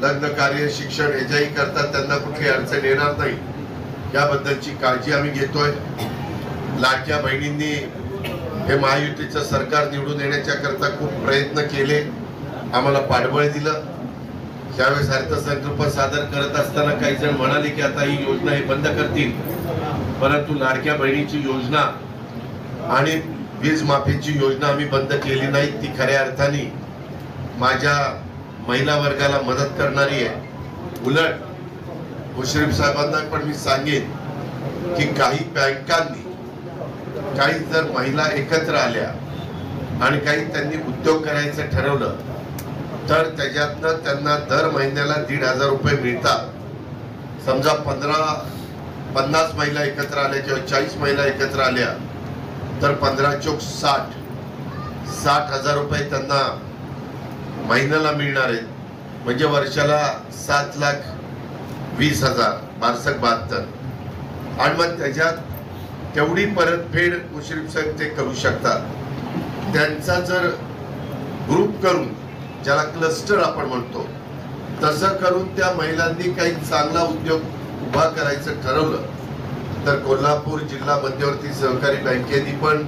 लग्न कार्य शिक्षण याच्याही करतात, त्यांना कुठली अडचण येणार नाही याबद्दलची काळजी आम्ही घेतोय। लाडक्या बहिणींनी हे महायुतीचं सरकार निवडून येण्याच्या करता खूप प्रयत्न केले, आम्हाला पाठबळ दिलं। त्यावेळेस अर्थसंकल्प सादर करत असताना काही जण म्हणाले की आता ही योजना हे बंद करतील, परंतु लाडक्या बहिणीची योजना आणि वीज माफीची योजना आम्ही बंद केली नाही। ती खऱ्या अर्थाने माझ्या महिला वर्गाला मदत करणारी आहे। उलट मुश्रीफ साहेबांना पण मी सांगेन की काही बँकांनी काही जर महिला एकत्र आल्या आणि काही त्यांनी उद्योग करायचं ठरवलं तर त्याच्यातनं त्यांना दर महिन्याला 1,500 रुपये मिळतात। समजा 50 महिला एकत्र आल्या किंवा 40 महिला एकत्र आल्या तर 15 चोक 60,000 रुपये त्यांना महिन्याला मिळणार आहेत, म्हणजे वर्षाला 7,20,000 बारसक 72। आणि मग त्याच्यात तेवढी परतफेड मुश्रीफ साहेब ते करू शकतात। त्यांचा जर ग्रुप करून, ज्याला क्लस्टर आपण म्हणतो, तसं करून त्या महिलांनी काही चांगला उद्योग उभा करायचं ठरवलं तर कोल्हापूर जिल्हा मध्यवर्ती सहकारी बँकेने पण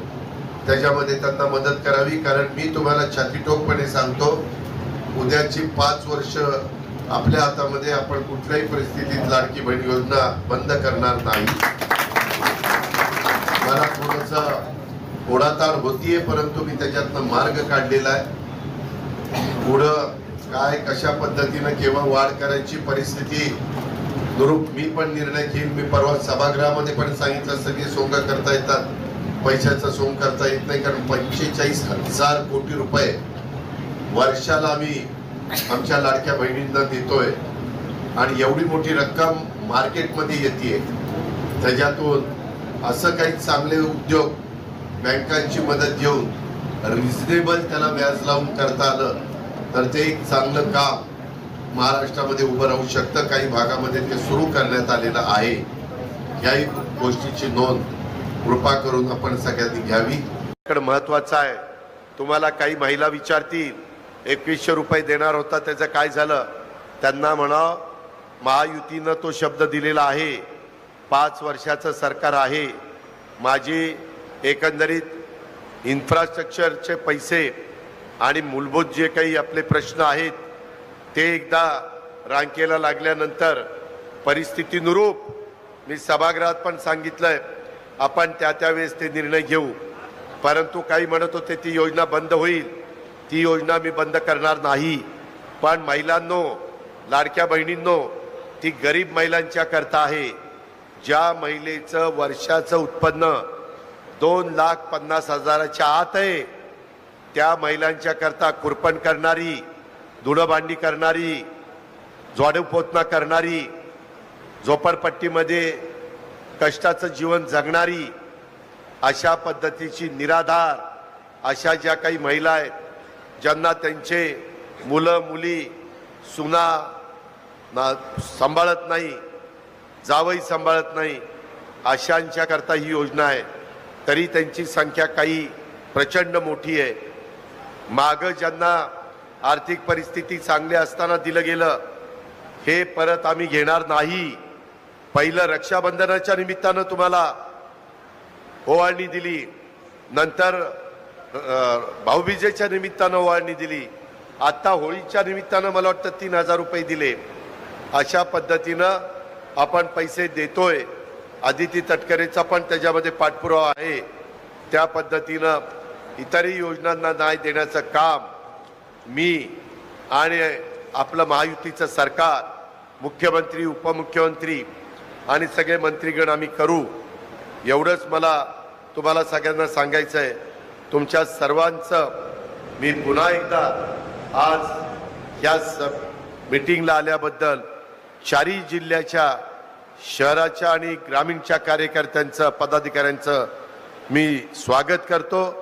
त्याच्यामध्ये त्यांना मदत करावी। कारण मी तुम्हाला छातीठोकपणे सांगतो, उद्याची 5 वर्ष आपल्या हातामध्ये, आपण कुठल्याही परिस्थितीत लाडकी बहीण योजना बंद करणार नाही। मला थोडंसं ओढाताण होतीये, परंतु मी त्याच्यातनं मार्ग काढलेला आहे। पुढं काय कशा पद्धतीनं केव्हा वाढ करायची परिस्थिती दुरूप मी पण निर्णय घेईल। मी परवा सभागृहामध्ये पण सांगितलं, सगळे सोंग करता येतात, पैशाचं सोंग करता येत नाही, कारण 45,000 कोटी रुपये वर्षाला आम्ही आमच्या लाडक्या बहिणींना देतोय आणि एवढी मोठी रक्कम मार्केटमध्ये येते। त्याच्यातून असं काही चांगले उद्योग बँकांची मदत घेऊन रिझनेबल त्याला व्याज लावून करता आलं तर ते एक चांगलं काम महाराष्ट्रामध्ये उभं राहू शकतं। काही भागामध्ये ते सुरू करण्यात आलेलं आहे। याही गोष्टीची नोंद कृपा करून आपण सगळ्यांनी घ्यावी। महत्वाचं आहे, तुम्हाला काही महिला विचारतील 2100 रुपये देणार होता, त्याचं काय झालं? त्यांना म्हणा, महायुतीनं तो शब्द दिलेला आहे, 5 वर्षाचं सरकार आहे। माझी एकंदरीत इन्फ्रास्ट्रक्चरचे पैसे आणि मूलभूत जे काही आपले प्रश्न आहेत ते एकदा रांकेला लागल्यानंतर परिस्थितीनुरूप मी सभागृहात पण सांगितलंय, आपण त्यावेळेस ते निर्णय घेऊ। परंतु काही म्हणत होते ती योजना बंद होईल, ती योजना मी बंद करणार नाही। पण महिलांनो, लाडक्या बहिणींनो, ती गरीब महिलांच्या करता आहे। ज्या महिलेचं वर्षाचं उत्पन्न 2,50,000च्या आत आहे, त्या महिलांच्या करता कुरपण करणारी, धुणंभांडी करणारी, झाडूपोछा करणारी, झोपडपट्टीमध्ये कष्टाचं जीवन जगणारी, अशा पद्धतीची निराधार अशा ज्या काही महिला आहेत, ज्यांना त्यांचे मुलं मुली सुना सांभाळत नाही, जावई सांभाळत नाही, अशांच्या करता ही योजना आहे। तरी त्यांची संख्या काही प्रचंड मोठी आहे। मागं ज्यांना आर्थिक परिस्थिती चांगली असताना दिलं गेलं, हे परत आम्ही घेणार नाही। पहिलं रक्षाबंधनाच्या निमित्तानं तुम्हाला ओवाळणी दिली, नंतर भाऊबीजेच्या निमित्तानं ओवाळणी दिली, आता होळीच्या निमित्तानं मला वाटतं 3,000 रुपये दिले। अशा पद्धतीनं आपण पैसे देतोय। आदिती तटकरेचा पण त्याच्यामध्ये पाठपुरावा आहे। त्या पद्धतीनं इतरही योजनांना न्याय देण्याचं काम मी आणि आपलं महायुतीचं सरकार, मुख्यमंत्री, उपमुख्यमंत्री आणि सगळे मंत्रीगण आम्ही करू। एवढंच मला तुम्हाला सगळ्यांना सांगायचं आहे। तुमच्या सर्वांचं मी पुन्हा एकदा आज या मीटिंगला आल्याबद्दल चारही जिल्ह्याच्या, शहराच्या आणि ग्रामीणच्या कार्यकर्त्यांचं, पदाधिकाऱ्यांचं मी स्वागत करतो।